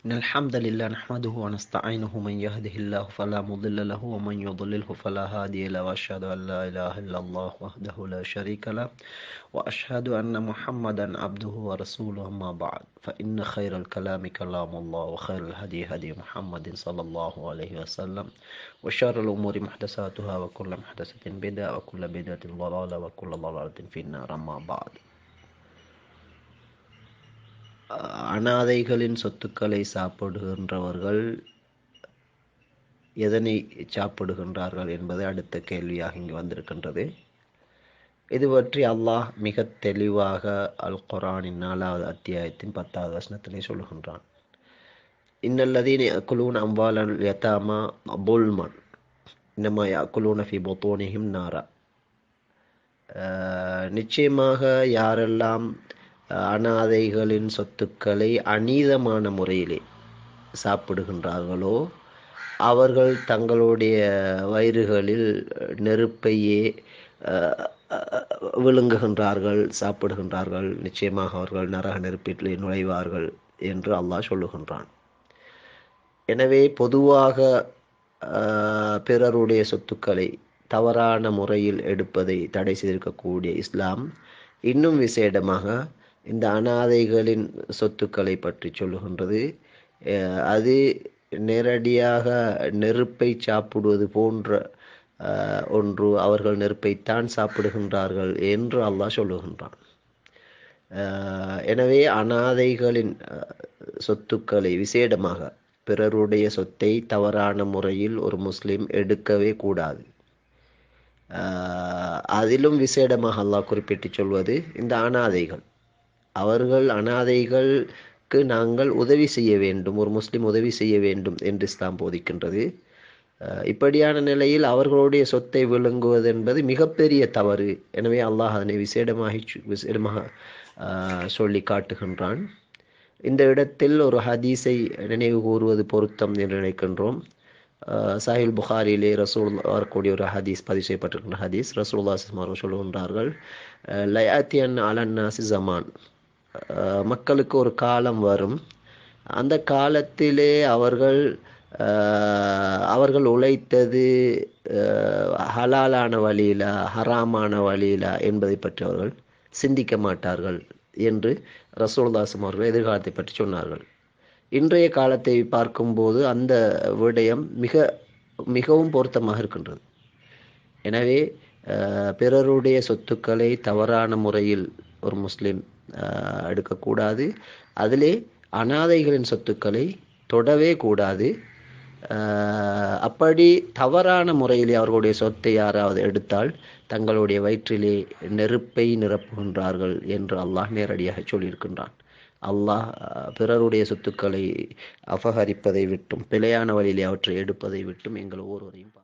إن الحمد لله نحمده ونستعينه من يهده الله فلا مضل له ومن يضلله فلا هادي له وأشهد أن لا إله إلا الله وحده لا شريك له وأشهد أن محمدا عبده ورسوله أما بعد فإن خير الكلام كلام الله وخير الهدي هدي محمد صلى الله عليه وسلم وشر الأمور محدثاتها وكل محدثة بدعة وكل بدعة ضلالة وكل ضلالة في النار أما بعد. அனாதைகளின் சொத்துக்களை சாப்பிடுகின்றவர்கள் எதனை சாப்பிடுகின்றார்கள் என்பது அடுத்த கேள்வியாக இங்கு வந்திருக்கின்றது. இது பற்றி அல்லாஹ் மிக தெளிவாக அல் குர்ஆனின் 4வது அத்தியாயத்தின் 10வது வசனத்திலே சொல்லுகின்றான். இன்னல்லதீன யஅகுலூன அம்வாலல் யதாமா புல்மன் இன்னமா யஅகுலூன ஃபீ புத்தூனிஹிம் நாரா. நிச்சயமாக யாரெல்லாம் அனாதைகளின் சொத்துக்களை அநீதமான முறையிலே சாப்பிடுகின்றார்களோ அவர்கள் தங்களுடைய வயிறுகளில் நெருப்பையே விழுங்குகின்றார்கள், சாப்பிடுகின்றார்கள். நிச்சயமாக அவர்கள் நரக நெருப்பிலே நுழைவார்கள் என்று அல்லாஹ் சொல்லுகின்றான். எனவே பொதுவாக பிறருடைய சொத்துக்களை தவறான முறையில் எடுப்பதை தடை செய்திருக்கக்கூடிய இஸ்லாம் இன்னும் விசேடமாக இந்த அனாதைகளின் சொத்துக்களை பற்றி சொல்லுகின்றது. அது நேரடியாக நெருப்பை சாப்பிடுவது போன்ற ஒன்று. அவர்கள் நெருப்பைத்தான் சாப்பிடுகின்றார்கள் என்று அல்லாஹ் சொல்லுகின்றான். எனவே அனாதைகளின் சொத்துக்களை, விசேடமாக பிறருடைய சொத்தை தவறான முறையில் ஒரு முஸ்லிம் எடுக்கவே கூடாது. அதிலும் விசேடமாக அல்லாஹ் குறிப்பிட்டு சொல்வது இந்த அனாதைகள். அவர்கள் அனாதைகளுக்கு நாங்கள் உதவி செய்ய வேண்டும், ஒரு முஸ்லிம் உதவி செய்ய வேண்டும் என்று இஸ்லாம் போதிக்கின்றது. இப்படியான நிலையில் அவர்களுடைய சொத்தை விழுங்குவது என்பது மிகப்பெரிய தவறு. எனவே அல்லாஹ் அதனை விசேடமாக சொல்லி காட்டுகின்றான். இந்த இடத்தில் ஒரு ஹதீஸை நினைவு கூறுவது பொருத்தம் என்று நினைக்கின்றோம். சாஹில் புகாரிலே ரசூல் வரக்கூடிய ஒரு ஹதீஸ் பதிவு செய்யப்பட்டிருக்கின்ற ஹதீஸ். ரசூலுல்லாஹி ஸல்லல்லாஹு அலைஹி வஸல்லம் சொல்லுகின்றார்கள், லயாத்தியன் அலன்னாசி ஜமான், மக்களுக்கு ஒரு காலம் வரும், அந்த காலத்திலே அவர்கள் உழைத்தது ஹலாலான வழியிலா ஹராமான வழியிலா என்பதை பற்றி அவர்கள் சிந்திக்க மாட்டார்கள் என்று ரசூலுல்லாஹி ஸல்லல்லாஹு அலைஹி வஸல்லம் அவர்கள் எதிர்காலத்தை பற்றி சொன்னார்கள். இன்றைய காலத்தை பார்க்கும்போது அந்த விடயம் மிகவும் பொருத்தமாக இருக்கின்றது. எனவே பிறருடைய சொத்துக்களை தவறான முறையில் ஒரு முஸ்லிம் எடுக்கக்கூடாது. அதிலே அனாதைகளின் சொத்துக்களை தொடவே கூடாது. அப்படி தவறான முறையிலே அவர்களுடைய சொத்தை யாராவது எடுத்தால் தங்களுடைய வயிற்றிலே நெருப்பை நிரப்புகின்றார்கள் என்று அல்லாஹ் நேரடியாக சொல்லியிருக்கின்றான். அல்லாஹ் பிறருடைய சொத்துக்களை அபகரிப்பதை விட்டும் பிழையான வழியிலே அவற்றை எடுப்பதை விட்டும் எங்கள் ஒவ்வொருவரையும்